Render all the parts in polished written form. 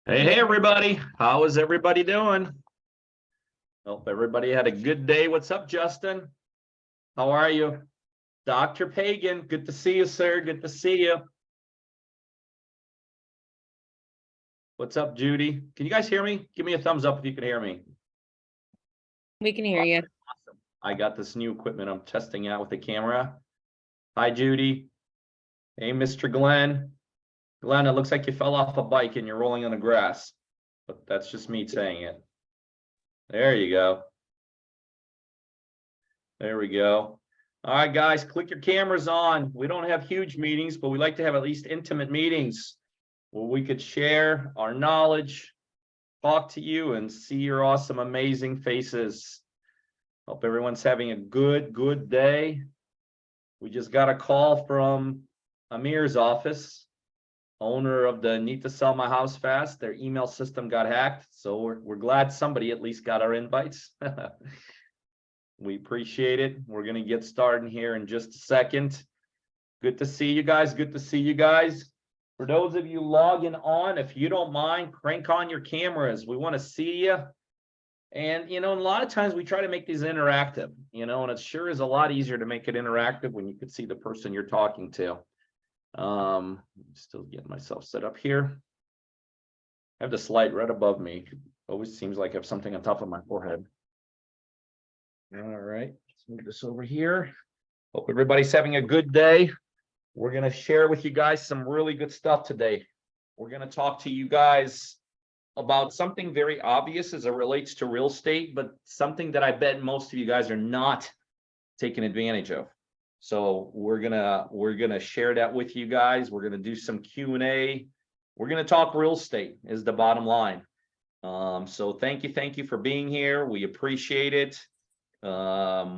Hey, everybody. How is everybody doing? Hope everybody had a good day. What's up, Justin? How are you? Dr. Pagan, good to see you, sir. Good to see you. What's up, Judy? Can you guys hear me? Give me a thumbs up if you can hear me. We can hear you. Awesome. I got this new equipment I'm testing out with the camera. Hi, Judy. Hey, Mr. Glenn. Glenn, it looks like you fell off a bike and you're rolling on the grass, but that's just me saying it. There you go. There we go. All right, guys, click your cameras on. We don't have huge meetings, but we like to have at least intimate meetings where we could share our knowledge, talk to you, and see your awesome, amazing faces. Hope everyone's having a good day. We just got a call from Amir's office, owner of the Need to Sell My House Fast. Their email system got hacked, so we're glad somebody at least got our invites. We appreciate it. We're going to get started here in just a second. Good to see you guys. Good to see you guys. For those of you logging on, if you don't mind, crank on your cameras. We want to see you. And, a lot of times we try to make these interactive, and it sure is a lot easier to make it interactive when you can see the person you're talking to. Still getting myself set up here. I have the slide right above me. Always seems like I have something on top of my forehead. All right, let's move this over here. Hope everybody's having a good day. We're going to share with you guys some really good stuff today. We're going to talk to you guys about something very obvious as it relates to real estate, but something that I bet most of you guys are not taking advantage of. So we're gonna share that with you guys. We're gonna do some Q&A. We're gonna talk real estate is the bottom line. So thank you for being here. We appreciate it. We're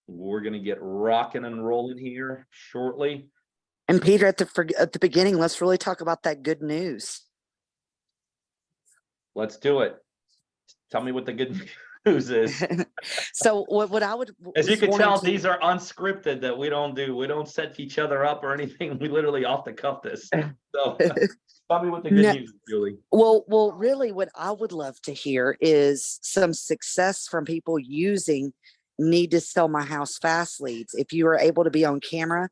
gonna get rocking and rolling here shortly. And Peter, at the beginning, let's really talk about that good news. Let's do it. Tell me what the good news is. So what I would, as you can tell, these are unscripted, that we don't set each other up or anything. We literally off the cuff this. So tell me what the good news is, Julie. Well, really what I would love to hear is some success from people using Need to Sell My House Fast leads. If you are able to be on camera,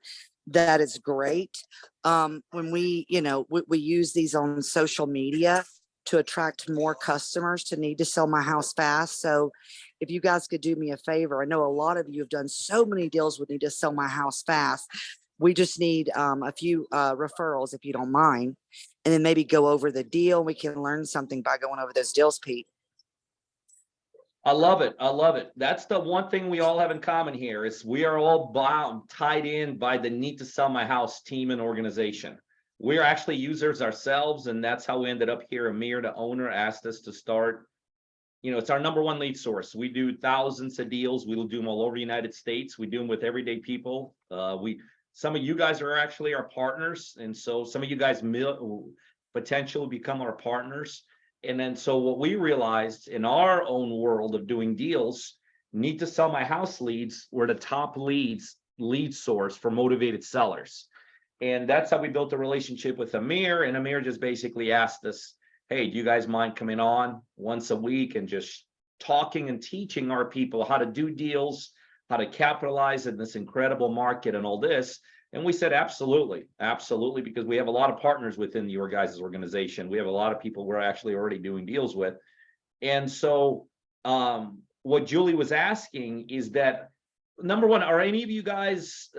that is great. When we use these on social media to attract more customers to Need to Sell My House Fast. So if you guys could do me a favor, I know a lot of you have done so many deals with Need to Sell My House Fast. We just need a few referrals, if you don't mind, and then maybe go over the deal. We can learn something by going over those deals, Pete. I love it. I love it. That's the one thing we all have in common here is we are all tied in by the Need to Sell My House team and organization. We're actually users ourselves, and that's how we ended up here. Amir, the owner, asked us to start. It's our number one lead source. We do thousands of deals. We'll do them all over the United States. We do them with everyday people. Some of you guys are actually our partners, and so some of you guys potentially become our partners. And then so what we realized in our own world of doing deals, Need to Sell My House leads were the top lead source for motivated sellers. And that's how we built a relationship with Amir. And Amir just basically asked us, hey, do you guys mind coming on once a week and just talking and teaching our people how to do deals, how to capitalize in this incredible market and all this? And we said, absolutely, because we have a lot of partners within your guys' organization. We have a lot of people we're actually already doing deals with. And so what Julie was asking is that, number one, are any of you guys,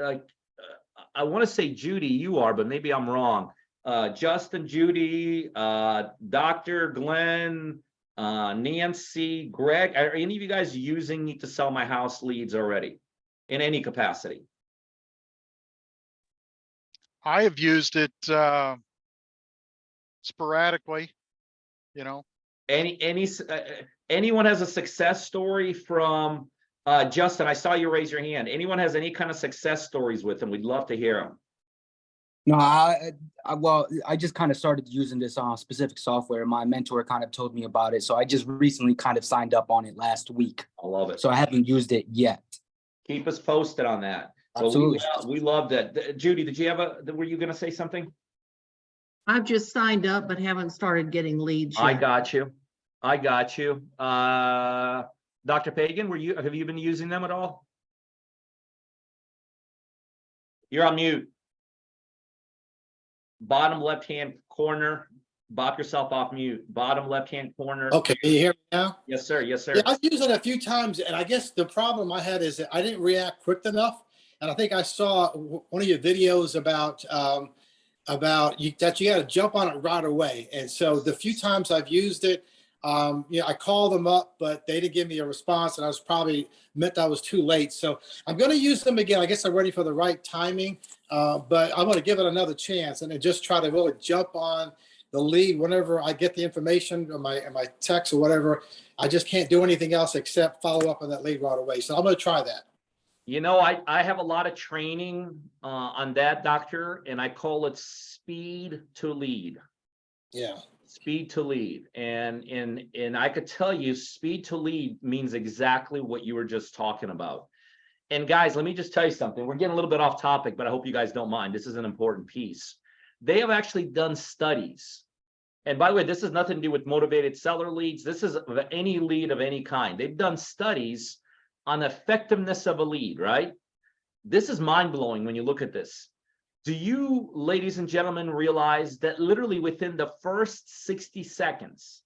I want to say Judy, you are, but maybe I'm wrong. Justin, Judy, Dr. Glenn, Nancy, Greg, are any of you guys using Need to Sell My House leads already in any capacity? I have used it sporadically, Anyone has a success story from Justin? I saw you raise your hand. Anyone has any kind of success stories with them? We'd love to hear them. No, I just kind of started using this specific software. My mentor kind of told me about it, so I just recently kind of signed up on it last week. I love it. So I haven't used it yet. Keep us posted on that. Absolutely. We love that. Judy, were you going to say something? I've just signed up, but haven't started getting leads yet. I got you. I got you. Dr. Pagan, have you been using them at all? You're on mute. Bottom left-hand corner, bop yourself off mute. Bottom left-hand corner. Okay, can you hear me now? Yes, sir. Yes, sir. Yeah, I've used it a few times, and I guess the problem I had is that I didn't react quick enough. And I think I saw one of your videos about that you got to jump on it right away. And so the few times I've used it, I called them up, but they didn't give me a response, and I was probably meant I was too late. So I'm going to use them again. I guess I'm ready for the right timing, but I'm going to give it another chance and then just try to really jump on the lead whenever I get the information or my text or whatever. I just can't do anything else except follow up on that lead right away. So I'm going to try that. You know, I have a lot of training on that, doctor, and I call it speed to lead. Yeah. Speed to lead. And I could tell you speed to lead means exactly what you were just talking about. And guys, let me just tell you something. We're getting a little bit off topic, but I hope you guys don't mind. This is an important piece. They have actually done studies. And by the way, this has nothing to do with motivated seller leads. This is any lead of any kind. They've done studies on the effectiveness of a lead, right? This is mind-blowing when you look at this. Do you, ladies and gentlemen, realize that literally within the first 60 seconds,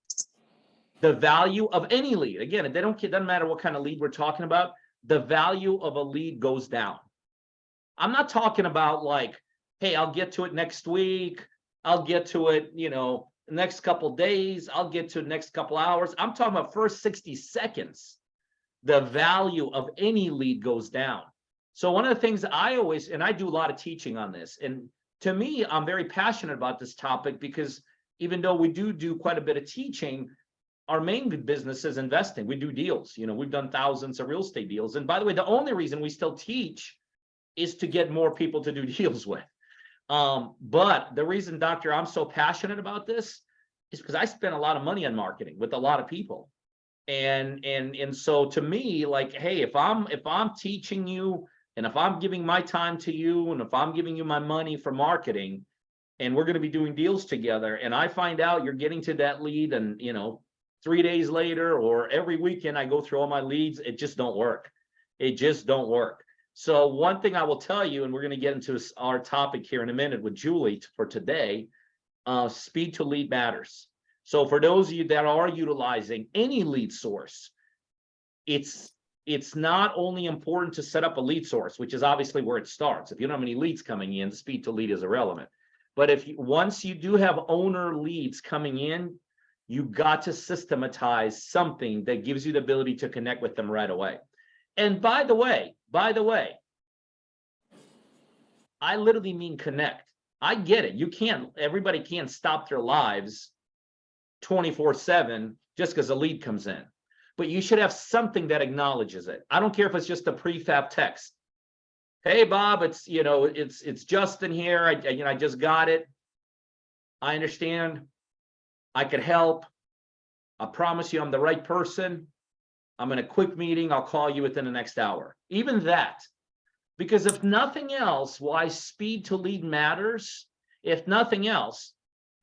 the value of any lead, again, it doesn't matter what kind of lead we're talking about, the value of a lead goes down. I'm not talking about like, hey, I'll get to it next week. I'll get to it, next couple days. I'll get to it next couple hours. I'm talking about first 60 seconds. The value of any lead goes down. So one of the things I always, and I do a lot of teaching on this, and to me, I'm very passionate about this topic because even though we do quite a bit of teaching, our main business is investing. We do deals. We've done thousands of real estate deals. And by the way, the only reason we still teach is to get more people to do deals with. But the reason, doctor, I'm so passionate about this is because I spend a lot of money on marketing with a lot of people. And so to me, like, hey, if I'm teaching you, and if I'm giving my time to you, and if I'm giving you my money for marketing, and we're going to be doing deals together, and I find out you're getting to that lead, and 3 days later or every weekend I go through all my leads, it just don't work. It just don't work. So one thing I will tell you, and we're going to get into our topic here in a minute with Julie for today, speed to lead matters. So for those of you that are utilizing any lead source, it's not only important to set up a lead source, which is obviously where it starts. If you don't have any leads coming in, speed to lead is irrelevant. But once you do have owner leads coming in, you've got to systematize something that gives you the ability to connect with them right away. And by the way, I literally mean connect. I get it. Everybody can't stop their lives 24/7 just because a lead comes in, but you should have something that acknowledges it. I don't care if it's just a prefab text. Hey, Bob, it's Justin here. I just got it. I understand. I could help. I promise you I'm the right person. I'm in a quick meeting. I'll call you within the next hour. Even that, because if nothing else, why speed to lead matters, if nothing else,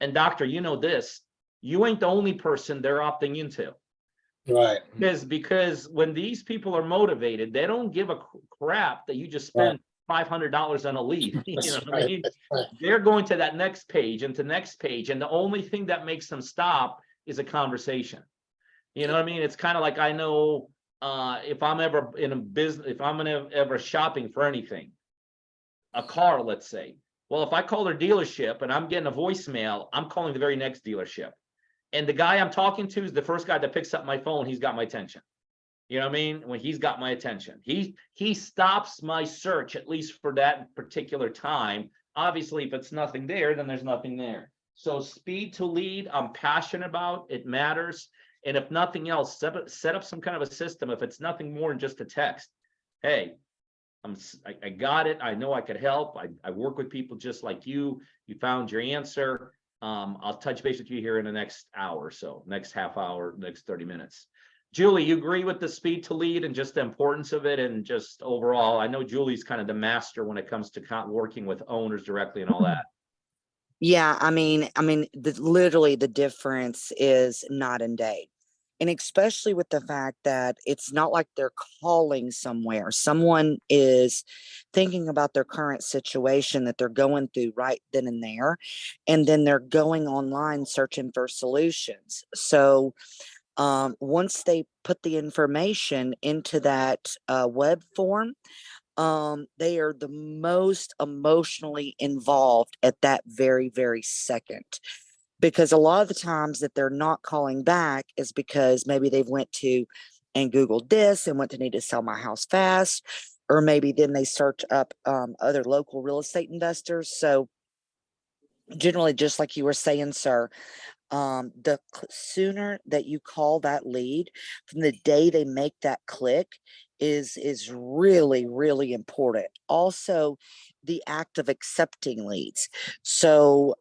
and doctor, this, you ain't the only person they're opting into. Right. Because when these people are motivated, they don't give a crap that you just spend $500 on a lead. You know what I mean? Right. They're going to that next page and to next page, and the only thing that makes them stop is a conversation. You know what I mean? It's kind of like, I know if I'm ever in a business, if I'm ever shopping for anything, a car, let's say. Well, if I call their dealership and I'm getting a voicemail, I'm calling the very next dealership. And the guy I'm talking to is the first guy that picks up my phone. He's got my attention. You know what I mean? When he's got my attention, he stops my search, at least for that particular time. Obviously, if it's nothing there, then there's nothing there. So speed to lead, I'm passionate about. It matters. And if nothing else, set up some kind of a system. If it's nothing more than just a text, hey, I got it. I know I could help. I work with people just like you. You found your answer. I'll touch base with you here in the next hour or so, next half hour, next 30 minutes. Julie, you agree with the speed to lead and just the importance of it, and just overall? I know Julie's kind of the master when it comes to working with owners directly and all that. Yeah, literally the difference is night and day. And especially with the fact that it's not like they're calling somewhere. Someone is thinking about their current situation that they're going through right then and there. And then they're going online searching for solutions. So once they put the information into that web form, they are the most emotionally involved at that very, very second. Because a lot of the times that they're not calling back is because maybe they've went to and Googled this and went to Need to Sell My House Fast, or maybe then they search up other local real estate investors. So generally, just like you were saying, sir, sooner that you call that lead from the day they make that click is really, really important. Also, the act of accepting leads. So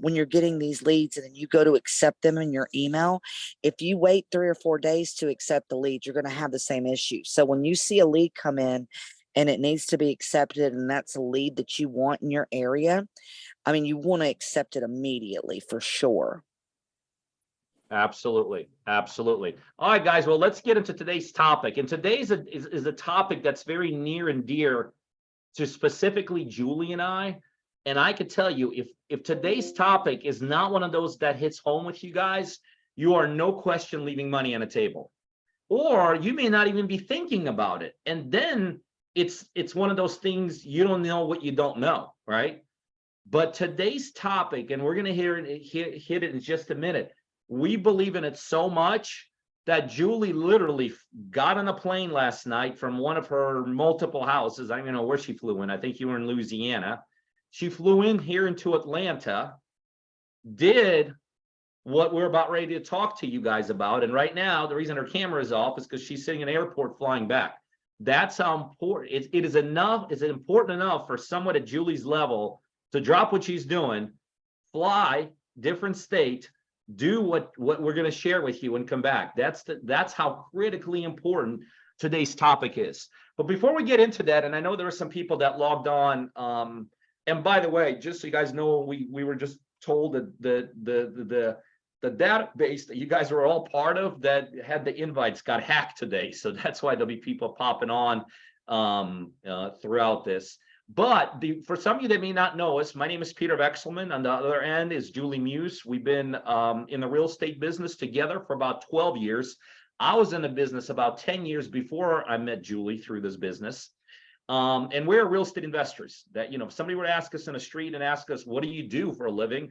when you're getting these leads and then you go to accept them in your email, if you wait 3 or 4 days to accept the lead, you're going to have the same issue. So when you see a lead come in and it needs to be accepted, and that's a lead that you want in your area, you want to accept it immediately for sure. Absolutely. Absolutely. All right, guys. Well, let's get into today's topic. And today's is a topic that's very near and dear to specifically Julie and I. And I could tell you, if today's topic is not one of those that hits home with you guys, you are no question leaving money on the table. Or you may not even be thinking about it. And then it's one of those things, you don't know what you don't know, right? But today's topic, and we're going to hit it in just a minute. We believe in it so much that Julie literally got on a plane last night from one of her multiple houses. I don't even know where she flew in. I think you were in Louisiana. She flew in here into Atlanta, did what we're about ready to talk to you guys about. And right now, the reason her camera is off is because she's sitting in an airport flying back. That's how important it is. Enough. It's important enough for someone at Julie's level to drop what she's doing, fly different state, do what we're going to share with you and come back. That's how critically important today's topic is. But before we get into that, and I know there are some people that logged on, and by the way, just so you guys know, we were just told that the database that you guys were all part of that had the invites got hacked today. So that's why there'll be people popping on throughout this. But for some of you that may not know us, my name is Peter Vekselman. On the other end is Julie Muse. We've been in the real estate business together for about 12 years. I was in the business about 10 years before I met Julie through this business. And we're real estate investors that, if somebody were to ask us in the street and ask us, what do you do for a living?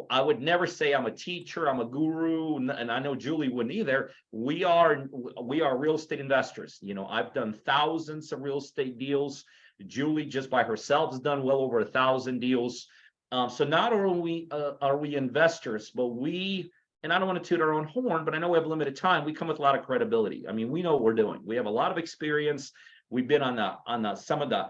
I would never say I'm a teacher, I'm a guru, and I know Julie wouldn't either. We are real estate investors. I've done thousands of real estate deals. Julie, just by herself, has done well over 1,000 deals. So not only are we investors, but and I don't want to toot our own horn, but I know we have limited time. We come with a lot of credibility. We know what we're doing. We have a lot of experience. We've been on some of the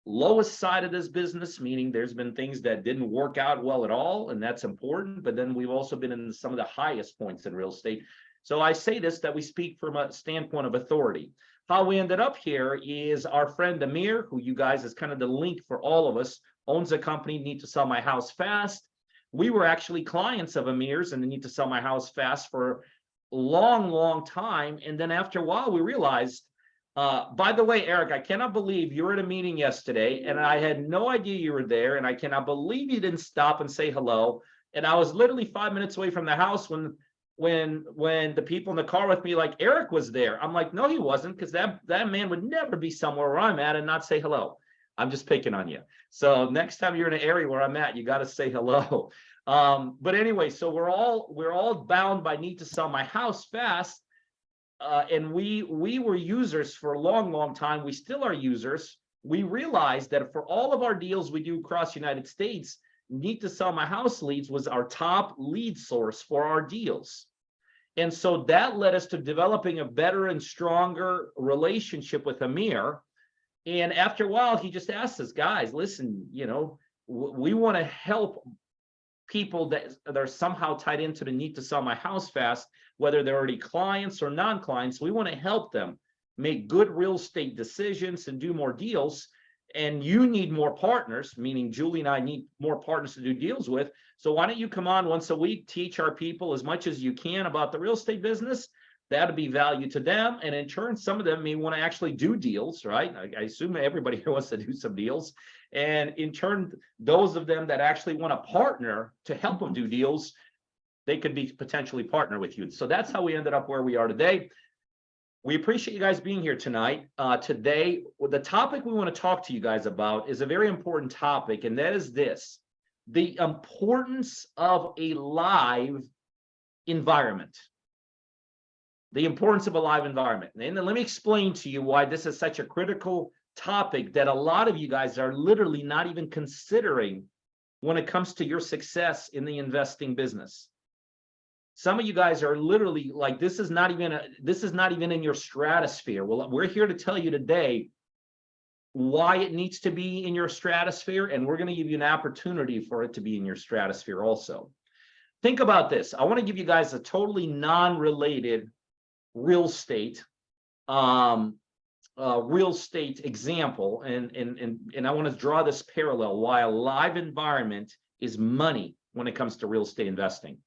lowest side of this business, meaning there's been things that didn't work out well at all, and that's important. But then we've also been in some of the highest points in real estate. So I say this, that we speak from a standpoint of authority. How we ended up here is our friend Amir, who you guys is kind of the link for all of us, owns a company, Need to Sell My House Fast. We were actually clients of Amir's and Need to Sell My House Fast for a long, long time. And then after a while, we realized, by the way, Eric, I cannot believe you were at a meeting yesterday and I had no idea you were there. And I cannot believe you didn't stop and say hello. And I was literally 5 minutes away from the house when the people in the car with me, like, Eric was there. I'm like, no, he wasn't, because that man would never be somewhere where I'm at and not say hello. I'm just picking on you. So next time you're in an area where I'm at, you got to say hello. But anyway, so we're all bound by Need to Sell My House Fast. And we were users for a long, long time. We still are users. We realized that for all of our deals we do across the United States, Need to Sell My House leads was our top lead source for our deals. And so that led us to developing a better and stronger relationship with Amir. And after a while, he just asked us, guys, listen, we want to help people that are somehow tied into the Need to Sell My House Fast, whether they're already clients or non-clients. We want to help them make good real estate decisions and do more deals. and you need more partners, meaning Julie and I need more partners to do deals with. So why don't you come on once a week, teach our people as much as you can about the real estate business? That'll be value to them. And in turn, some of them may want to actually do deals, right? I assume everybody here wants to do some deals. And in turn, those of them that actually want to partner to help them do deals, they could be potentially partner with you. So that's how we ended up where we are today. We appreciate you guys being here tonight. Today, the topic we want to talk to you guys about is a very important topic, and that is this: the importance of a live environment. The importance of a live environment. And then let me explain to you why this is such a critical topic that a lot of you guys are literally not even considering when it comes to your success in the investing business. Some of you guys are literally like, this is not even in your stratosphere. Well, we're here to tell you today why it needs to be in your stratosphere, and we're going to give you an opportunity for it to be in your stratosphere also. Think about this. I want to give you guys a totally non-related real estate example, and I want to draw this parallel why a live environment is money when it comes to real estate investing.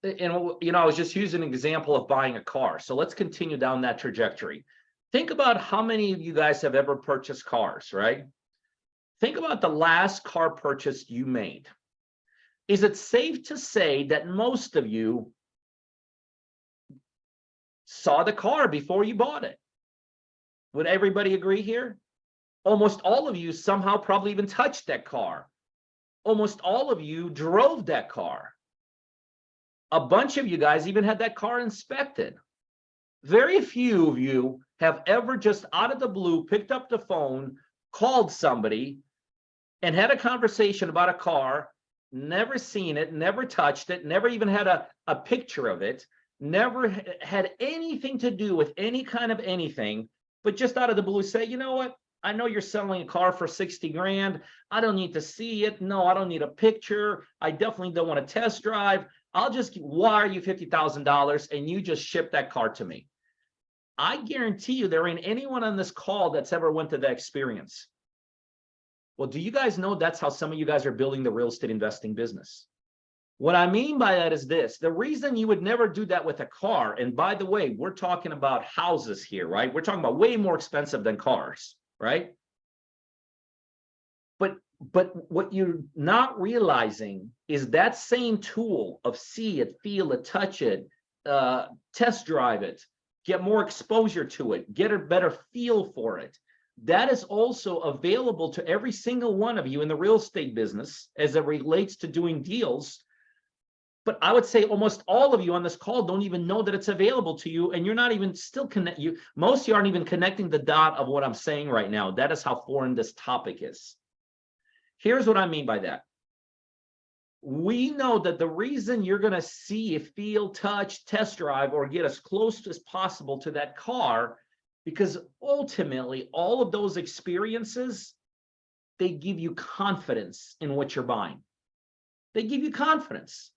And I was just using an example of buying a car. So let's continue down that trajectory. Think about how many of you guys have ever purchased cars, right? Think about the last car purchase you made. Is it safe to say that most of you saw the car before you bought it? Would everybody agree here? Almost all of you somehow probably even touched that car. Almost all of you drove that car. A bunch of you guys even had that car inspected. Very few of you have ever just out of the blue picked up the phone, called somebody, and had a conversation about a car, never seen it, never touched it, never even had a picture of it, never had anything to do with any kind of anything, but just out of the blue say, you know what? I know you're selling a car for 60 grand. I don't need to see it. No, I don't need a picture. I definitely don't want to test drive. I'll just wire you $50,000 and you just ship that car to me. I guarantee you there ain't anyone on this call that's ever went to that experience. Well, do you guys know that's how some of you guys are building the real estate investing business? What I mean by that is this: the reason you would never do that with a car, and by the way, we're talking about houses here, right? We're talking about way more expensive than cars, right? But what you're not realizing is that same tool of see it, feel it, touch it, test drive it, get more exposure to it, get a better feel for it. That is also available to every single one of you in the real estate business as it relates to doing deals. But I would say almost all of you on this call don't even know that it's available to you, and you're not even still most of you aren't even connecting the dot of what I'm saying right now. That is how foreign this topic is. Here's what I mean by that. We know that the reason you're going to see, feel, touch, test drive, or get as close as possible to that car, because ultimately all of those experiences, they give you confidence in what you're buying. They give you confidence.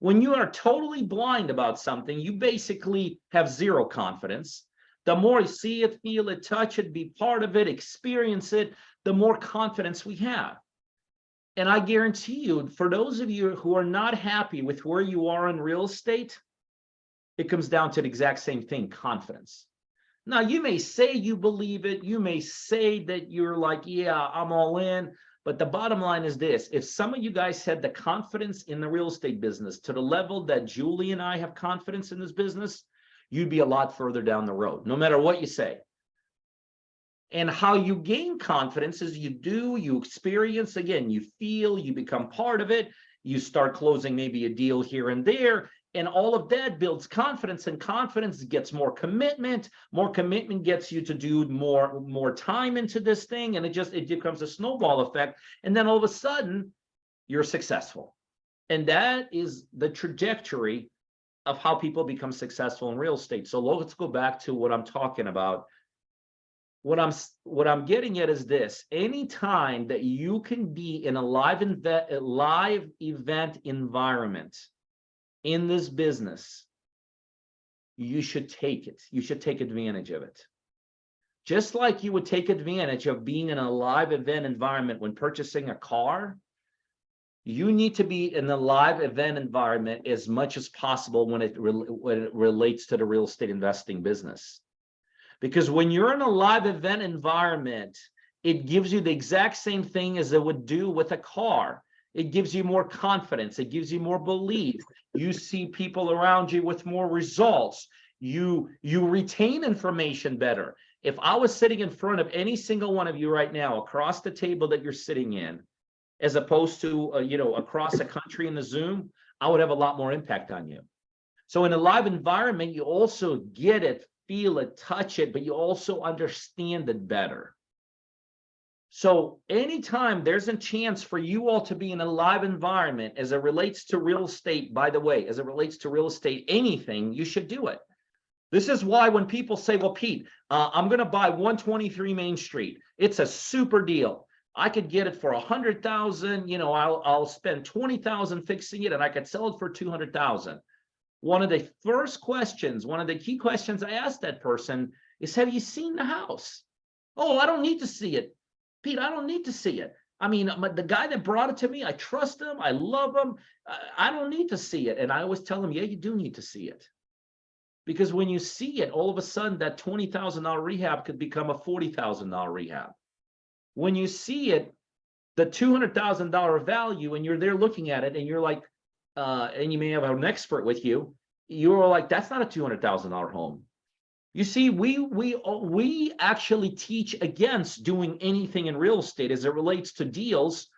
When you are totally blind about something, you basically have zero confidence. The more you see it, feel it, touch it, be part of it, experience it, the more confidence we have. And I guarantee you, for those of you who are not happy with where you are in real estate, it comes down to the exact same thing: confidence. Now, you may say you believe it. You may say that you're like, yeah, I'm all in. But the bottom line is this: if some of you guys had the confidence in the real estate business to the level that Julie and I have confidence in this business, you'd be a lot further down the road, no matter what you say. And how you gain confidence is you experience, again, you feel, you become part of it, you start closing maybe a deal here and there, and all of that builds confidence, and confidence gets more commitment gets you to do more time into this thing, and it becomes a snowball effect, and then all of a sudden you're successful. And that is the trajectory of how people become successful in real estate. So let's go back to what I'm talking about. What I'm getting at is this: anytime that you can be in a live event environment in this business, you should take it. You should take advantage of it. Just like you would take advantage of being in a live event environment when purchasing a car, you need to be in the live event environment as much as possible when it relates to the real estate investing business. Because when you're in a live event environment, it gives you the exact same thing as it would do with a car. It gives you more confidence. It gives you more belief. You see people around you with more results. You retain information better. If I was sitting in front of any single one of you right now across the table that you're sitting in, as opposed to across the country in the Zoom, I would have a lot more impact on you. So in a live environment, you also get it, feel it, touch it, but you also understand it better. So anytime there's a chance for you all to be in a live environment as it relates to real estate, by the way, as it relates to real estate, anything, you should do it. This is why when people say, well, Pete, I'm going to buy 123 Main Street. It's a super deal. I could get it for 100,000. I'll spend 20,000 fixing it and I could sell it for 200,000. One of the first questions, one of the key questions I asked that person is, have you seen the house? Oh, I don't need to see it. Pete, I don't need to see it. I mean, the guy that brought it to me, I trust him. I love him. I don't need to see it. And I always tell him, yeah, you do need to see it. Because when you see it, all of a sudden that $20,000 rehab could become a $40,000 rehab. When you see it, the $200,000 value, and you're there looking at it, and you're like, and you may have an expert with you, you're like, that's not a $200,000 home. You see, we actually teach against doing anything in real estate as it relates to deals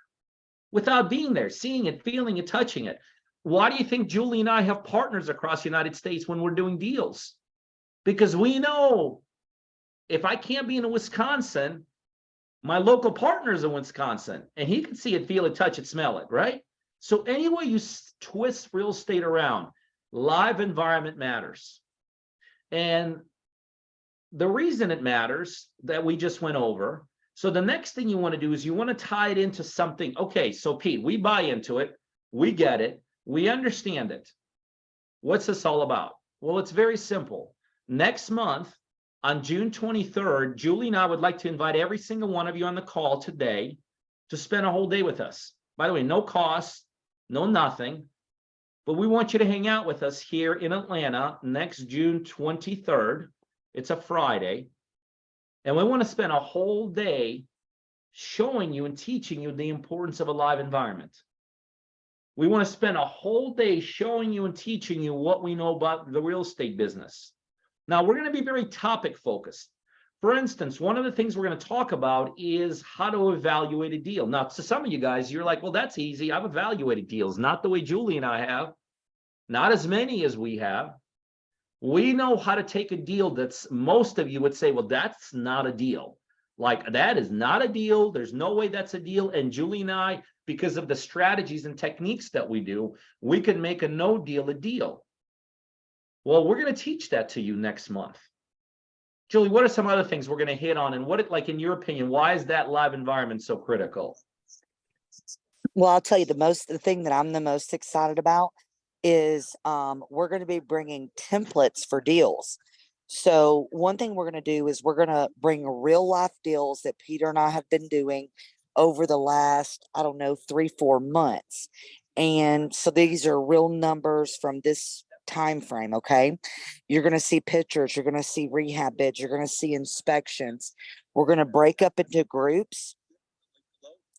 without being there, seeing it, feeling it, touching it. Why do you think Julie and I have partners across the United States when we're doing deals? Because we know if I can't be in Wisconsin, my local partner is in Wisconsin, and he can see it, feel it, touch it, smell it, right? So anyway you twist real estate around, live environment matters. And the reason it matters that we just went over. So the next thing you want to do is you want to tie it into something. Okay, so Pete, we buy into it. We get it. We understand it. What's this all about? Well, it's very simple. Next month, on June 23rd, Julie and I would like to invite every single one of you on the call today to spend a whole day with us. By the way, no cost, no nothing, but we want you to hang out with us here in Atlanta next June 23rd. It's a Friday. And we want to spend a whole day showing you and teaching you the importance of a live environment. We want to spend a whole day showing you and teaching you what we know about the real estate business. Now, we're going to be very topic focused. For instance, one of the things we're going to talk about is how to evaluate a deal. Now, to some of you guys, you're like, well, that's easy. I've evaluated deals, not the way Julie and I have, not as many as we have. We know how to take a deal that's, most of you would say, well, that's not a deal. Like, that is not a deal. There's no way that's a deal. And Julie and I, because of the strategies and techniques that we do, we can make a no deal a deal. Well, we're going to teach that to you next month. Julie, what are some other things we're going to hit on? And like, in your opinion, why is that live environment so critical? Well, I'll tell you the thing that I'm the most excited about is we're going to be bringing templates for deals. So one thing we're going to do is we're going to bring real life deals that Peter and I have been doing over the last, 3-4 months. And so these are real numbers from this time frame. Okay, you're going to see pictures, you're going to see rehab bids, you're going to see inspections. We're going to break up into groups,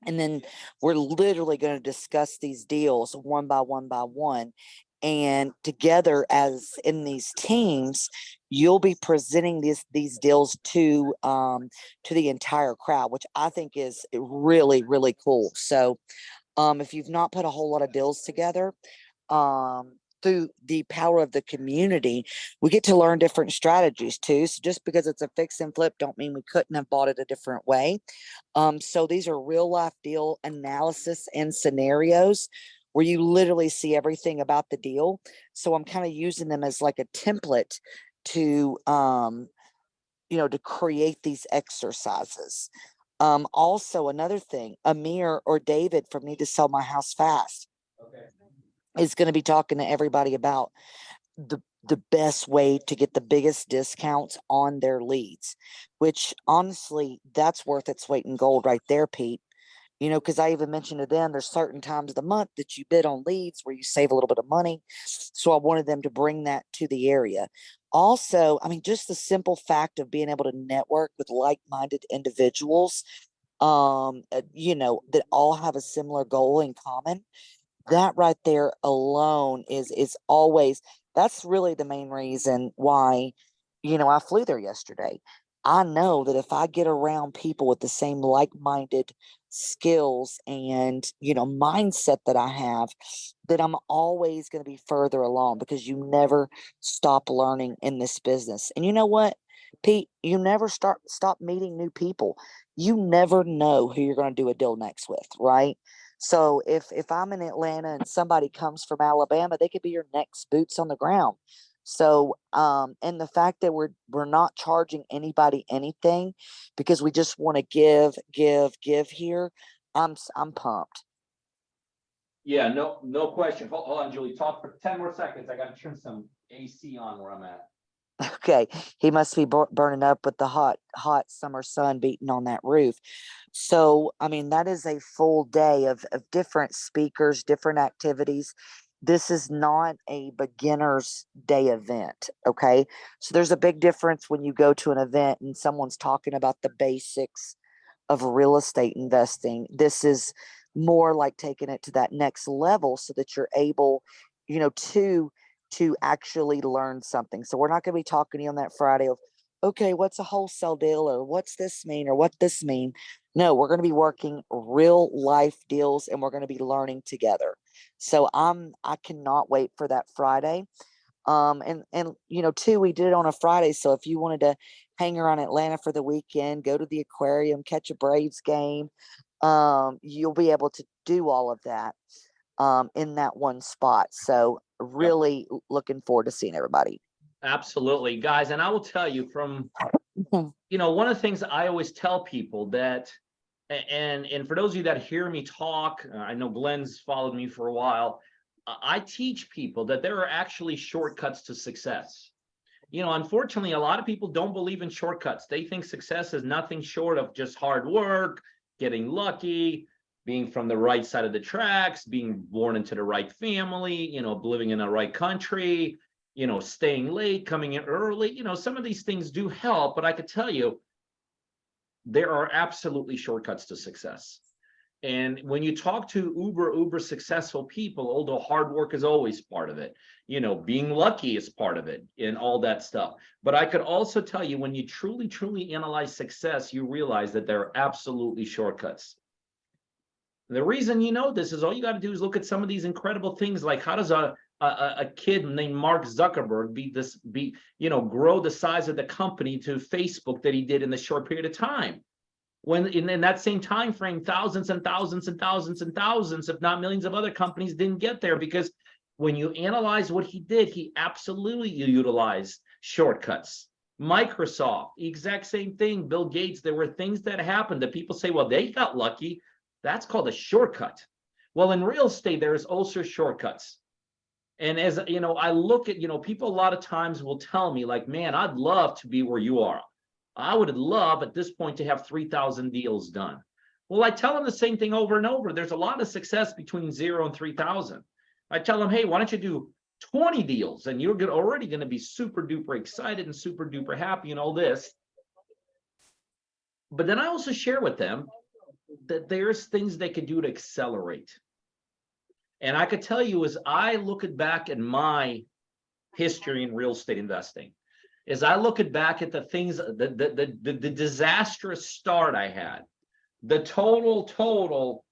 and then we're literally going to discuss these deals one by one, and together as in these teams, you'll be presenting these deals to the entire crowd, which I think is really, really cool. So if you've not put a whole lot of deals together, through the power of the community, we get to learn different strategies too. So just because it's a fix and flip don't mean we couldn't have bought it a different way. So these are real life deal analysis and scenarios where you literally see everything about the deal. So I'm kind of using them as like a template to, to create these exercises. Also another thing, Amir or David from Need to Sell My House Fast. Okay. Is going to be talking to everybody about the best way to get the biggest discounts on their leads, which honestly, that's worth its weight in gold right there, Pete. You know, because I even mentioned to them, there's certain times of the month that you bid on leads where you save a little bit of money. So I wanted them to bring that to the area. Also, I mean, just the simple fact of being able to network with like-minded individuals, you know, that all have a similar goal in common. That right there alone is always, that's really the main reason why, you know, I flew there yesterday. I know that if I get around people with the same like-minded skills and, you know, mindset that I have, that I'm always going to be further along, because you never stop learning in this business. And you know what, Pete, you never stop meeting new people. You never know who you're going to do a deal next with, right? So if I'm in Atlanta and somebody comes from Alabama, they could be your next boots on the ground. So and the fact that we're not charging anybody anything, because we just want to give here, I'm pumped. Yeah, no question. Hold on, Julie, talk for 10 more seconds. I gotta turn some AC on where I'm at. Okay, he must be burning up with the hot summer sun beating on that roof. So, I mean, that is a full day of different speakers, different activities. This is not a beginner's day event, okay? So there's a big difference when you go to an event and someone's talking about the basics of real estate investing. This is more like taking it to that next level so that you're able, you know, to actually learn something. So we're not going to be talking to you on that Friday of, okay, what's a wholesale deal, or what's this mean, or what this mean. No, we're going to be working real life deals, and we're going to be learning together. So I cannot wait for that Friday. And you know, too, we did it on a Friday. So if you wanted to hang around Atlanta for the weekend, go to the aquarium, catch a Braves game, you'll be able to do all of that in that one spot. So really looking forward to seeing everybody. Absolutely, guys. And I will tell you from, you know, one of the things I always tell people that, and for those of you that hear me talk, I know Glenn's followed me for a while. I teach people that there are actually shortcuts to success. You know, unfortunately, a lot of people don't believe in shortcuts. They think success is nothing short of just hard work, getting lucky, being from the right side of the tracks, being born into the right family, you know, living in the right country, you know, staying late, coming in early. You know, some of these things do help, but I could tell you, there are absolutely shortcuts to success. And when you talk to uber successful people, although hard work is always part of it, you know, being lucky is part of it and all that stuff. But I could also tell you, when you truly analyze success, you realize that there are absolutely shortcuts. The reason you know this is all you got to do is look at some of these incredible things, like how does a kid named Mark Zuckerberg you know, grow the size of the company to Facebook that he did in the short period of time, when in that same time frame, thousands and thousands and thousands and thousands, if not millions of other companies didn't get there. Because when you analyze what he did, he absolutely utilized shortcuts. Microsoft, the exact same thing. Bill Gates, there were things that happened that people say, well, they got lucky. That's called a shortcut. Well, in real estate, there is also shortcuts. And as you know, I look at, you know, people a lot of times will tell me, like, man, I'd love to be where you are. I would love at this point to have 3,000 deals done. Well, I tell them the same thing over and over. There's a lot of success between 0 and 3,000. I tell them, hey, why don't you do 20 deals, and you're already going to be super duper excited and super duper happy and all this. But then I also share with them that there's things they could do to accelerate. And I could tell you, as I look back at my history in real estate investing, as I look back at the things, the disastrous start I had, the total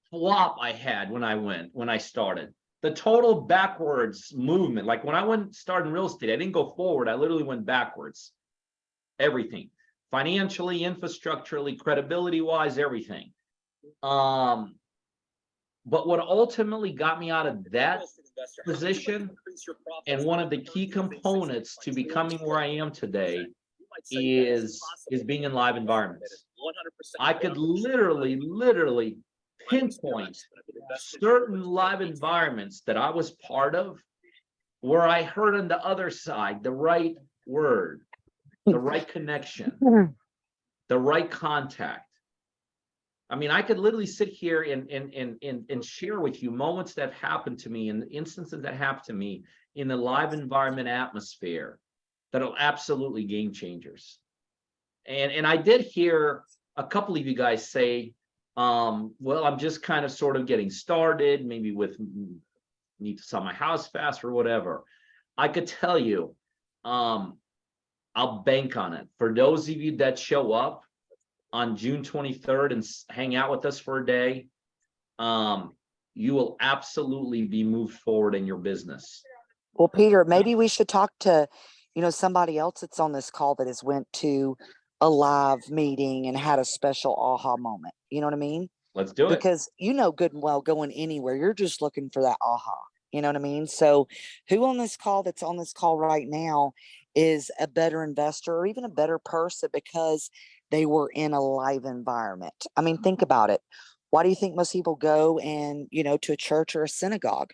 flop I had when I started, the total backwards movement. Like when I started in real estate, I didn't go forward. I literally went backwards. Everything, financially, infrastructurally, credibility wise, everything. But what ultimately got me out of that position, and one of the key components to becoming where I am today, is being in live environments. I could literally pinpoint certain live environments that I was part of where I heard on the other side, the right word, the right connection, the right contact. I mean, I could literally sit here and share with you moments that happened to me and instances that happened to me in the live environment atmosphere that are absolutely game changers. And I did hear a couple of you guys say, well, I'm just kind of sort of getting started, maybe with need to sell my house fast or whatever. I could tell you, I'll bank on it. For those of you that show up on June 23rd and hang out with us for a day, you will absolutely be moved forward in your business. Well, Peter, maybe we should talk to, somebody else that's on this call that has went to a live meeting and had a special aha moment. You know what I mean? Let's do it. Because good and well, going anywhere, you're just looking for that aha. You know what I mean? So who on this call that's on this call right now is a better investor or even a better person because they were in a live environment? I mean, think about it. Why do you think most people go and, to a church or a synagogue,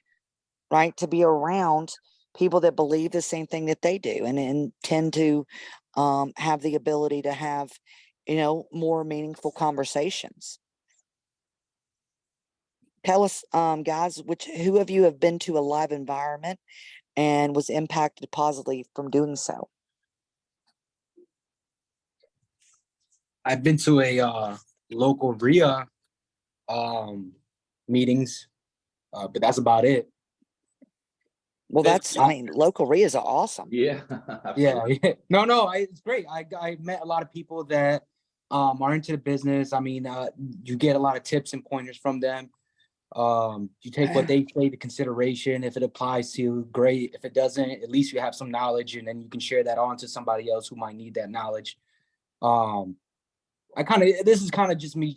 right? To be around people that believe the same thing that they do and tend to have the ability to have, more meaningful conversations. Tell us, guys, who of you have been to a live environment and was impacted positively from doing so? I've been to a local RIA meetings, but that's about it. Well, local RIAs are awesome. Yeah. Yeah. No, it's great. I met a lot of people that are into the business. I mean, you get a lot of tips and pointers from them. You take what they say to consideration. If it applies to you, great. If it doesn't, at least you have some knowledge, and then you can share that on to somebody else who might need that knowledge. This is kind of just me,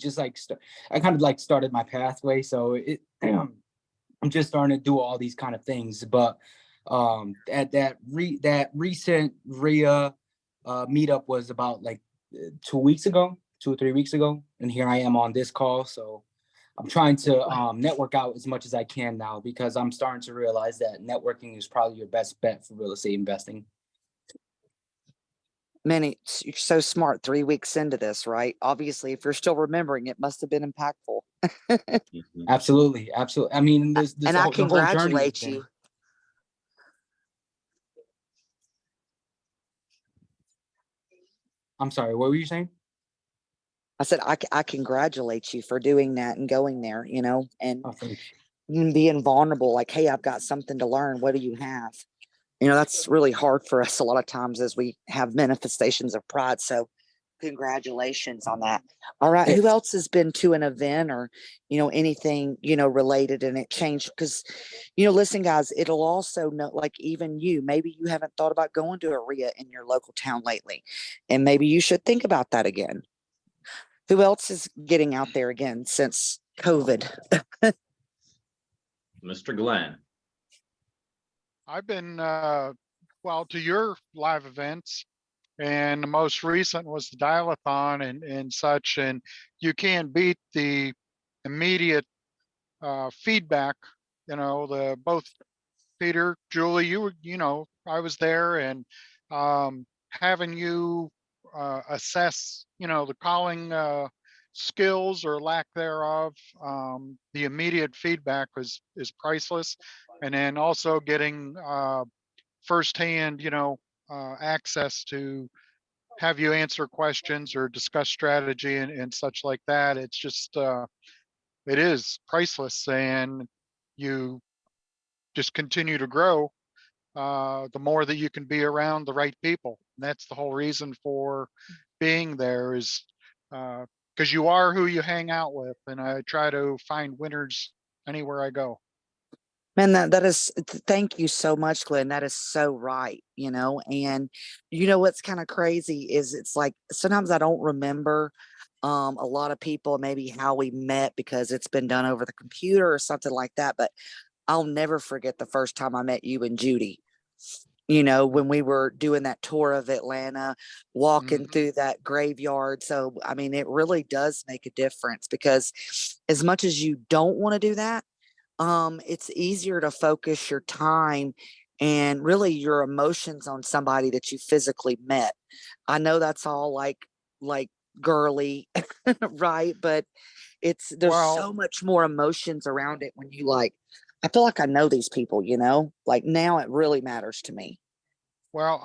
I kind of like started my pathway, so I'm just starting to do all these kind of things. But at that recent RIA meetup was about like 2 or 3 weeks ago, and here I am on this call. So I'm trying to network out as much as I can now, because I'm starting to realize that networking is probably your best bet for real estate investing. Man, you're so smart 3 weeks into this, right? Obviously, if you're still remembering, it must have been impactful. Absolutely. I mean, And I congratulate you. I'm sorry, what were you saying? I said, I congratulate you for doing that and going there, and Oh, thank being vulnerable. Like, hey, I've got something to learn. What do you have? That's really hard for us a lot of times as we have manifestations of pride. So congratulations on that. All right. Who else has been to an event or, anything, related and it changed? Because, listen, guys, it'll also know, like even maybe you haven't thought about going to a RIA in your local town lately, and maybe you should think about that again. Who else is getting out there again since COVID? Mr. Glenn. I've been, to your live events, and the most recent was the dial-a-thon and such, and you can't beat the immediate feedback. Both Peter, Julie, I was there, and having you assess, the calling skills or lack thereof, the immediate feedback is priceless. And then also getting firsthand, access to have you answer questions or discuss strategy and such like that. It's just, it is priceless, and you just continue to grow the more that you can be around the right people. And that's the whole reason for being there, is because you are who you hang out with. And I try to find winners anywhere I go. Man, thank you so much, Glenn. That is so right, and what's kind of crazy is it's like sometimes I don't remember a lot of people, maybe how we met because it's been done over the computer or something like that. But I'll never forget the first time I met you and Judy, when we were doing that tour of Atlanta, walking through that graveyard. So, I mean, it really does make a difference, because as much as you don't want to do that, it's easier to focus your time and really your emotions on somebody that you physically met. I know that's all like girly, right? But there's Well, so much more emotions around it when you like, I feel like I know these people, like now it really matters to me. well,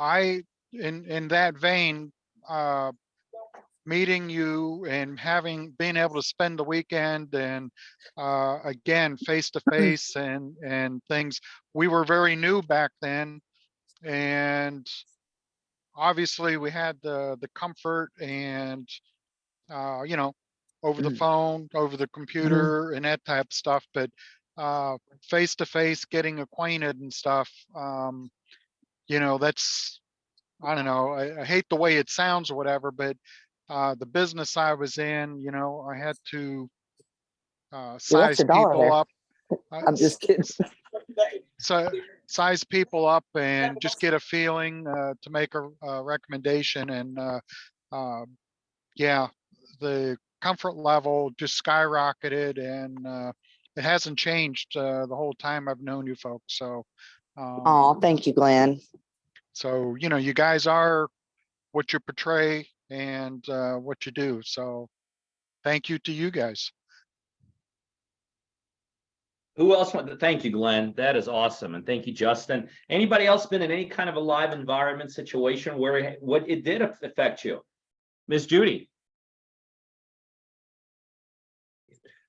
in that vein, uh, meeting you and being able to spend the weekend and again, face to face and things, we were very new back then. And obviously we had the comfort and, you know, over the Mm. phone, over the computer and that type of stuff, but face to face, getting acquainted and stuff, that's, I don't know, I hate the way it sounds or whatever, but the business I was in, I had to You left size your dollar people there. up, uh, I'm just kidding. so size people up and just get a feeling to make a recommendation. And yeah, the comfort level just skyrocketed, and it hasn't changed the whole time I've known you folks. So, Oh, thank you, Glenn. you guys are what you portray and what you do. So thank you to you guys. Who else thank you, Glenn. That is awesome. And thank you, Justin. Anybody else been in any kind of a live environment situation where what it did affect you? Miss Judy.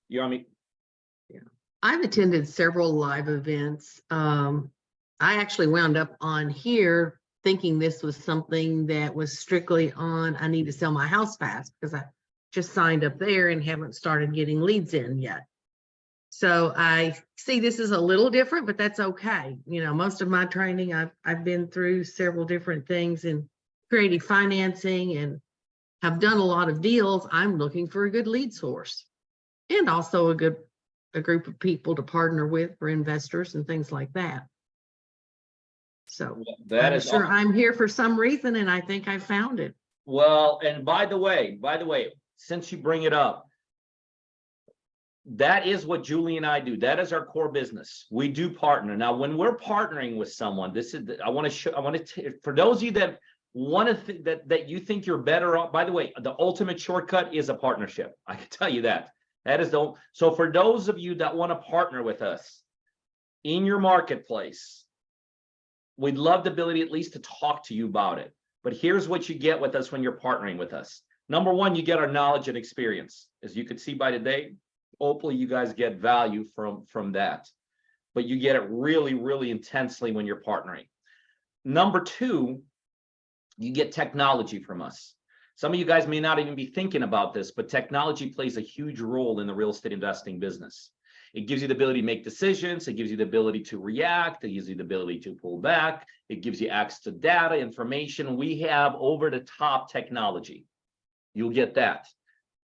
You're on me. I've attended several live events. I actually wound up on here thinking this was something that was strictly on, I need to sell my house fast, because I just signed up there and haven't started getting leads in yet. So I see this is a little different, but that's okay. Most of my training, I've been through several different things in creative financing and have done a lot of deals. I'm looking for a good lead source and also a group of people to partner with for investors and things like that. So That I'm is sure awesome. I'm here for some reason, and I think I found it. Well, and by the way, since you bring it up, that is what Julie and I do. That is our core business. We do partner. Now, when we're partnering with someone, I want to for those of you that want to that you think you're better off, by the way, the ultimate shortcut is a partnership. I can tell you that. That is so for those of you that want to partner with us in your marketplace, we'd love the ability at least to talk to you about it. But here's what you get with us when you're partnering with us. Number one, you get our knowledge and experience. As you can see by today, hopefully you guys get value from that. But you get it really, really intensely when you're partnering. Number two, you get technology from us. Some of you guys may not even be thinking about this, but technology plays a huge role in the real estate investing business. It gives you the ability to make decisions. It gives you the ability to react. It gives you the ability to pull back. It gives you access to data, information. We have over-the-top technology. You'll get that.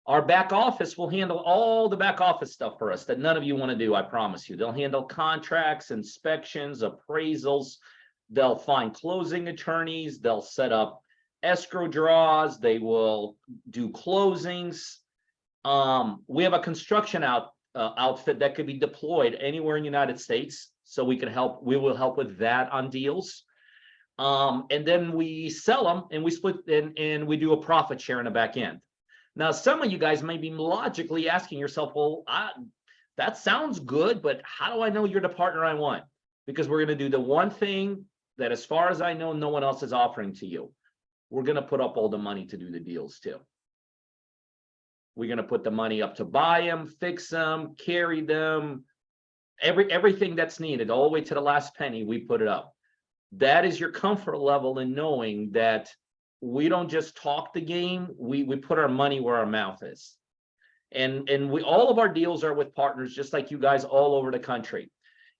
Our back office will handle all the back office stuff for us that none of you want to do, I promise you. They'll handle contracts, inspections, appraisals. They'll find closing attorneys. They'll set up escrow draws. They will do closings. We have a construction outfit that could be deployed anywhere in the United States. So we can help. We will help with that on deals. And then we sell them and we split and we do a profit share in the back end. Now, some of you guys may be logically asking yourself, well, that sounds good, but how do I know you're the partner I want? Because we're going to do the one thing that, as far as I know, no one else is offering to you. We're going to put up all the money to do the deals too. We're going to put the money up to buy them, fix them, carry them, everything that's needed, all the way to the last penny, we put it up. That is your comfort level in knowing that we don't just talk the game, we put our money where our mouth is. And all of our deals are with partners just like you guys all over the country.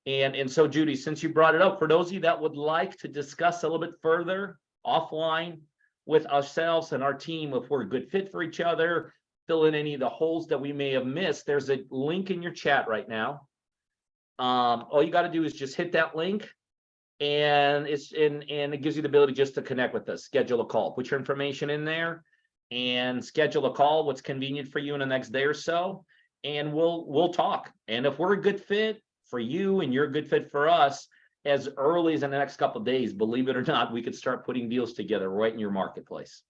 And so, Judy, since you brought it up, for those of you that would like to discuss a little bit further offline with ourselves and our team, if we're a good fit for each other, fill in any of the holes that we may have missed, there's a link in your chat right now. All you got to do is just hit that link. And it gives you the ability just to connect with us, schedule a call, put your information in there and schedule a call, what's convenient for you in the next day or so, and we'll talk. And if we're a good fit for you and you're a good fit for us, as early as in the next couple of days, believe it or not, we could start putting deals together right in your marketplace.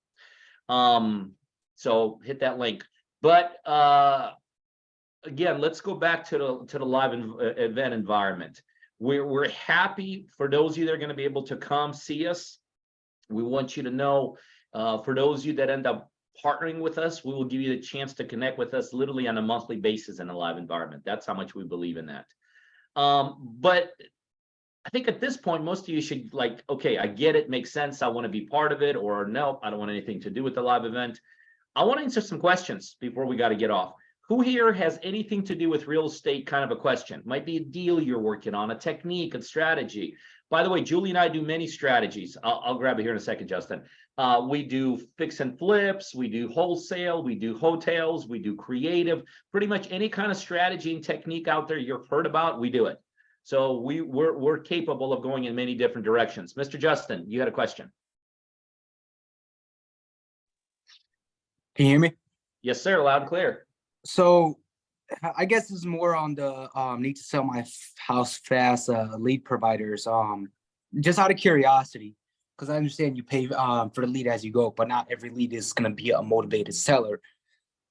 So hit that link. But again, let's go back to the live event environment. We're happy for those of you that are going to be able to come see us. We want you to know, for those of you that end up partnering with us, we will give you the chance to connect with us literally on a monthly basis in a live environment. That's how much we believe in that. But I think at this point, most of you should like, okay, I get it, makes sense. I want to be part of it, or no, I don't want anything to do with the live event. I want to answer some questions before we got to get off. Who here has anything to do with real estate kind of a question? Might be a deal you're working on, a technique, a strategy. By the way, Julie and I do many strategies. I'll grab it here in a second, Justin. We do fix and flips, we do wholesale, we do hotels, we do creative, pretty much any kind of strategy and technique out there you've heard about, we do it. So we're capable of going in many different directions. Mr. Justin, you had a question. Can you hear me? Yes, sir, loud and clear. So I guess this is more on the need to sell my house fast lead providers. Just out of curiosity, because I understand you pay for the lead as you go, but not every lead is going to be a motivated seller.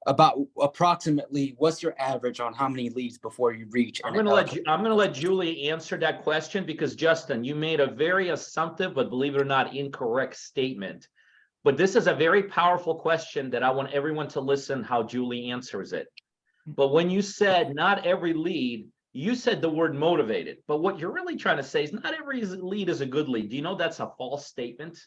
About approximately, what's your average on how many leads before you reach? I'm gonna let Julie answer that question, because Justin, you made a very assumptive, but believe it or not, incorrect statement. But this is a very powerful question that I want everyone to listen how Julie answers it. But when you said not every lead, you said the word motivated. But what you're really trying to say is not every lead is a good lead. Do you know that's a false statement?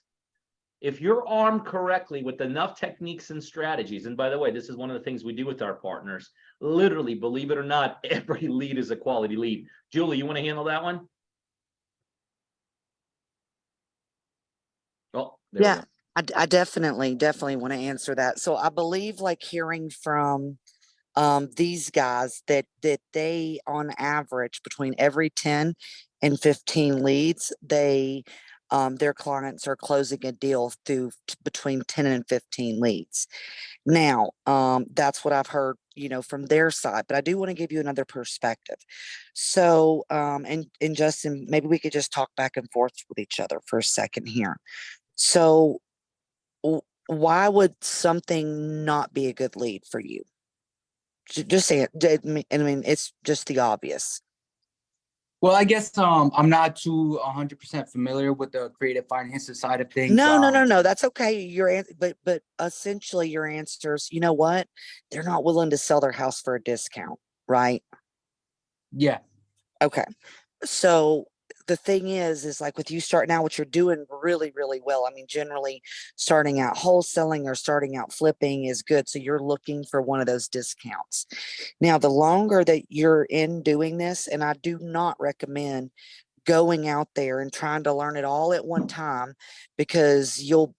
If you're armed correctly with enough techniques and strategies, and by the way, this is one of the things we do with our partners, literally, believe it or not, every lead is a quality lead. Julie, you want to handle that one? Oh, there we Yeah, go. I definitely want to answer that. So I believe like hearing from these guys that they on average between every 10 and 15 leads, they their clients are closing a deal through between 10 and 15 leads. Now, that's what I've heard, you know, from their side, but I do want to give you another perspective. So, and Justin, maybe we could just talk back and forth with each other for a second here. So why would something not be a good lead for you? Just say it. I mean, it's just the obvious. Well, I guess I'm not too 100% familiar with the creative finances side of things. No. That's okay. But essentially your answers, you know what? They're not willing to sell their house for a discount, right? Yeah. Okay. So the thing is like with you starting out, what you're doing really, really well. I mean, generally starting out wholesaling or starting out flipping is good. So you're looking for one of those discounts. Now, the longer that you're in doing this, and I do not recommend going out there and trying to learn it all at one time, because you'll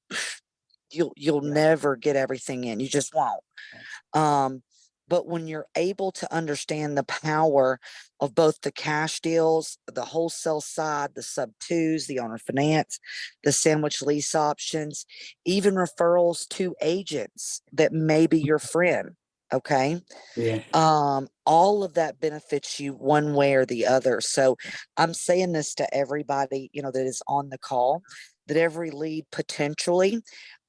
never get everything in. You just won't. But when you're able to understand the power of both the cash deals, the wholesale side, the sub twos, the owner finance, the sandwich lease options, even referrals to agents that may be your friend. Okay. Yeah. All of that benefits you one way or the other. So I'm saying this to everybody, you know, that is on the call, that every lead potentially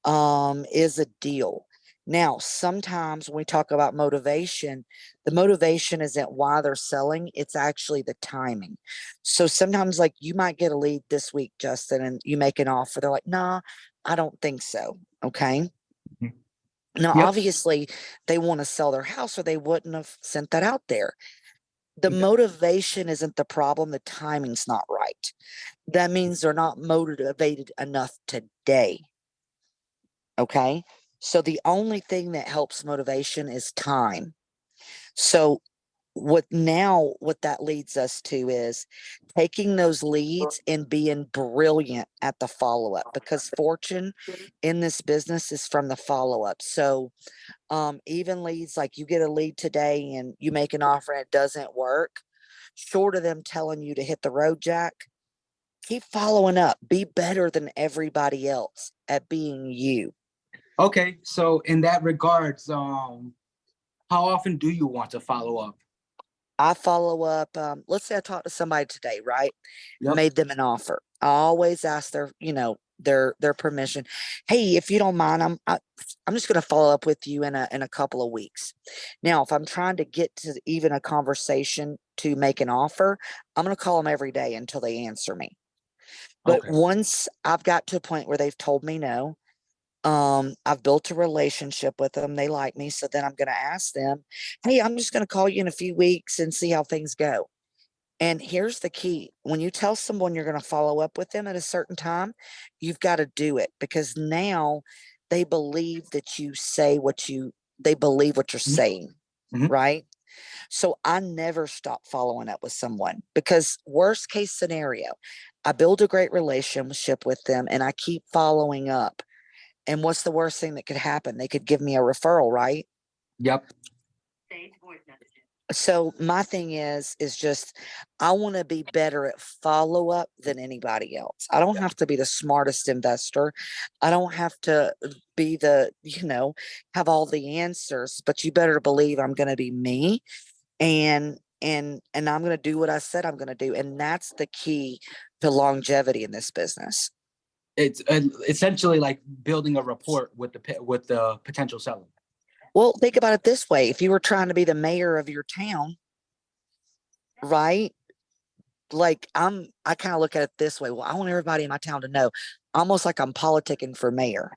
is a deal. Now, sometimes when we talk about motivation, the motivation isn't why they're selling, it's actually the timing. So sometimes like you might get a lead this week, Justin, and you make an offer. They're like, nah, I don't think so. Okay. Mhm. Now, Yep. obviously they want to sell their house or they wouldn't have sent that out there. The Yeah. motivation isn't the problem. The timing's not right. That means they're not motivated enough today. Okay. So the only thing that helps motivation is time. So what that leads us to is taking those leads and being brilliant at the follow-up, because fortune in this business is from the follow-up. So even leads, like you get a lead today and you make an offer and it doesn't work, short of them telling you to hit the road, Jack, keep following up. Be better than everybody else at being you. Okay. So in that regards, how often do you want to follow up? I follow up. Let's say I talked to somebody today, right? Yep. Made them an offer. I always ask their, their permission. Hey, if you don't mind, I'm just going to follow up with you in a couple of weeks. Now, if I'm trying to get to even a conversation to make an offer, I'm going to call them every day until they answer me. But Okay. once I've got to a point where they've told me no, I've built a relationship with them. They like me. So then I'm going to ask them, hey, I'm just going to call you in a few weeks and see how things go. And here's the key. When you tell someone you're going to follow up with them at a certain time, you've got to do it, because now they believe that they believe what you're Mhm. saying. Mhm. Right. So I never stop following up with someone, because worst case scenario, I build a great relationship with them and I keep following up. And what's the worst thing that could happen? They could give me a referral, right? Yep. So my thing is just, I want to be better at follow up than anybody else. I don't have to be the smartest investor. I don't have to be have all the answers, but you better believe I'm going to be me, and I'm going to do what I said I'm going to do. And that's the key to longevity in this business. It's essentially like building a rapport with the potential seller. Well, think about it this way. If you were trying to be the mayor of your town, right? Like I kind of look at it this way. Well, I want everybody in my town to know, almost like I'm politicking for mayor.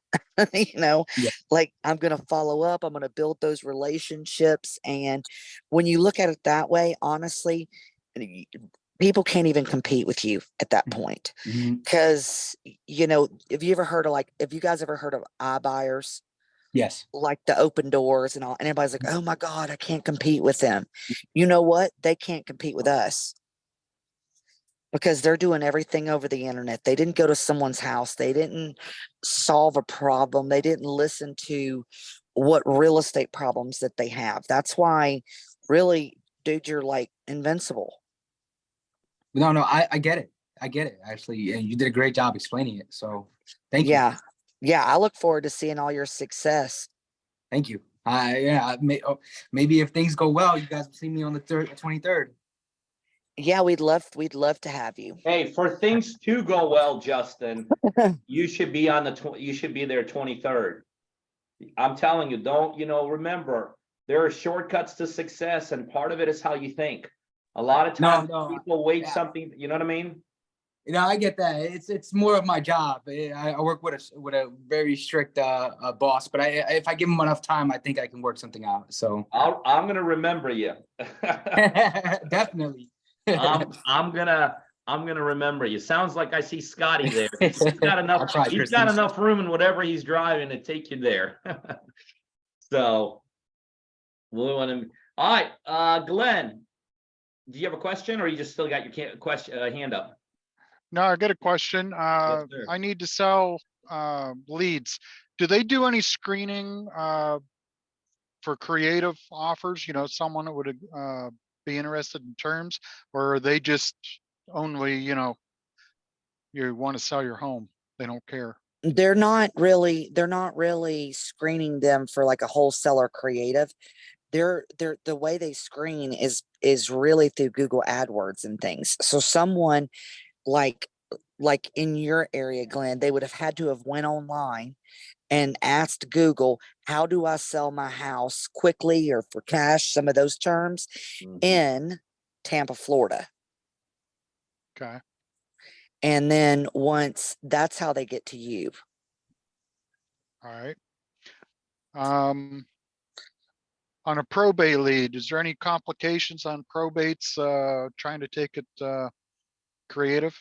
Yeah. Like I'm going to follow up, I'm going to build those relationships. And when you look at it that way, honestly, people can't even compete with you at that point. Mhm. Because, have you guys ever heard of iBuyers? Yes. Like the open doors and all, and everybody's like, oh my God, I can't compete with them. You know what? They can't compete with us, because they're doing everything over the internet. They didn't go to someone's house. They didn't solve a problem. They didn't listen to what real estate problems that they have. That's why, really, dude, you're like invincible. No, I get it. I get it, actually. And you did a great job explaining it. So thank you. Yeah. Yeah. I look forward to seeing all your success. Thank you. Maybe if things go well, you guys will see me on the 23rd. Yeah, we'd love to have you. Hey, for things to go well, Justin, you should be you should be there 23rd. I'm telling you, don't, remember, there are shortcuts to success, and part of it is how you think. A lot of times people wait something, you know what I mean? I get that. It's more of my job. I work with a very strict boss, but if I give him enough time, I think I can work something out. So I'm gonna remember you. definitely. I'm gonna remember you. Sounds like I see Scotty there. He's got I'll try, he's Kristen. got enough room in whatever he's driving to take you there. So we want to. All right, Glenn, do you have a question, or you just still got your hand up? No, I got a question. Yes, sir. I need to sell leads. Do they do any screening for creative offers? Someone that would be interested in terms, or are they just only, you want to sell your home? They don't care. They're not really screening them for like a wholesaler creative. They're the way they screen is really through Google AdWords and things. So someone like in your area, Glenn, they would have had to have went online and asked Google, how do I sell my house quickly or for cash, some of those terms, in Tampa, Florida. Okay. And then once that's how they get to you. All right. On a probate lead, is there any complications on probates trying to take it creative?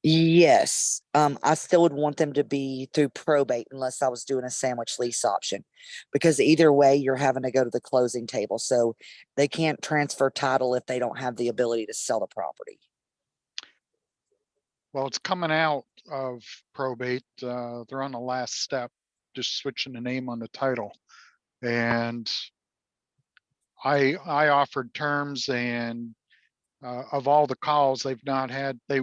Yes. I still would want them to be through probate unless I was doing a sandwich lease option, because either way you're having to go to the closing table. So they can't transfer title if they don't have the ability to sell the property. Well, it's coming out of probate. They're on the last step, just switching the name on the title. And I offered terms, and of all the calls they've not had, they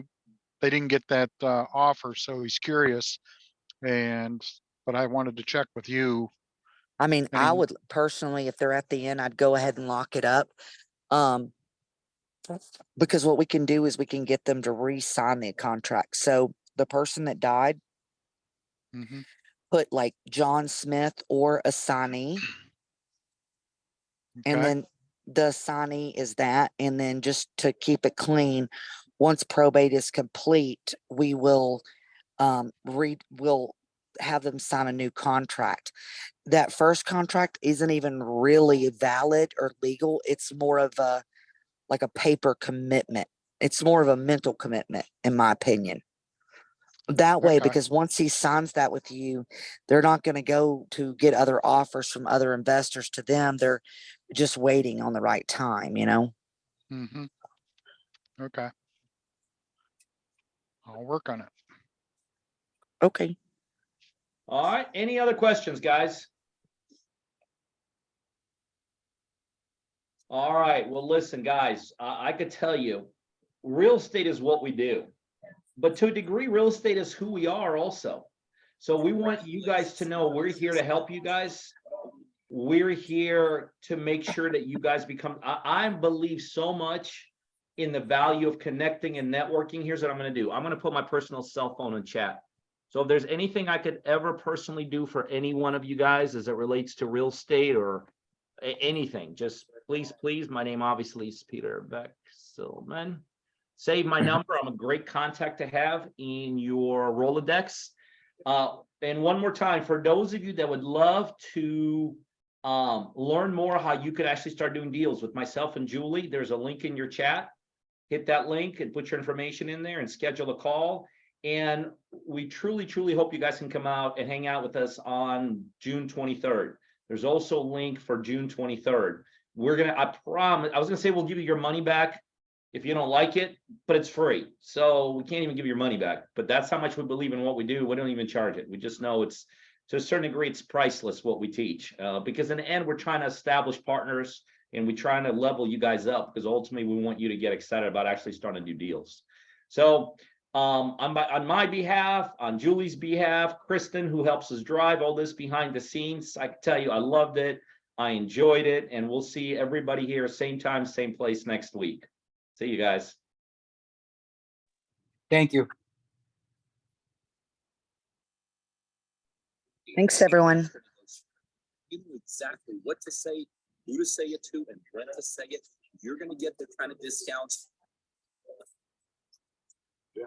didn't get that offer. So he's curious, but I wanted to check with you. I mean, I Any- would personally, if they're at the end, I'd go ahead and lock it up. Because what we can do is we can get them to re-sign the contract. So the person that died, Mhm. put like John Smith or assignee, and Okay. then the assignee is that. And then just to keep it clean, once probate is complete, we will we'll have them sign a new contract. That first contract isn't even really valid or legal. It's more of a like a paper commitment. It's more of a mental commitment, in my opinion. That way, Okay. because once he signs that with you, they're not going to go to get other offers from other investors to them. They're just waiting on the right time, you know? Mhm. Okay. I'll work on it. Okay. All right, any other questions, guys? All right, well, listen, guys, I could tell you, real estate is what we do. But to a degree, real estate is who we are also. So we want you guys to know we're here to help you guys. We're here to make sure that you guys become, I believe so much in the value of connecting and networking. Here's what I'm going to do. I'm going to put my personal cell phone in chat. So if there's anything I could ever personally do for any one of you guys as it relates to real estate or anything, just please, my name obviously is Peter Vekselman. Save my number. I'm a great contact to have in your Rolodex. And one more time, for those of you that would love to learn more how you could actually start doing deals with myself and Julie, there's a link in your chat. Hit that link and put your information in there and schedule a call. And we truly hope you guys can come out and hang out with us on June 23rd. There's also a link for June 23rd. I promise, I was gonna say we'll give you your money back if you don't like it, but it's free. So we can't even give your money back, but that's how much we believe in what we do. We don't even charge it. We just know it's, to a certain degree, it's priceless what we teach, because in the end, we're trying to establish partners and we're trying to level you guys up, because ultimately we want you to get excited about actually starting to do deals. So on my behalf, on Julie's behalf, Kristen, who helps us drive all this behind the scenes, I can tell you, I loved it. I enjoyed it. And we'll see everybody here, same time, same place next week. See you guys. Thank you. Thanks, everyone. You know exactly what to say, who to say it to, and when to say it. You're going to get the kind of discounts. Yeah.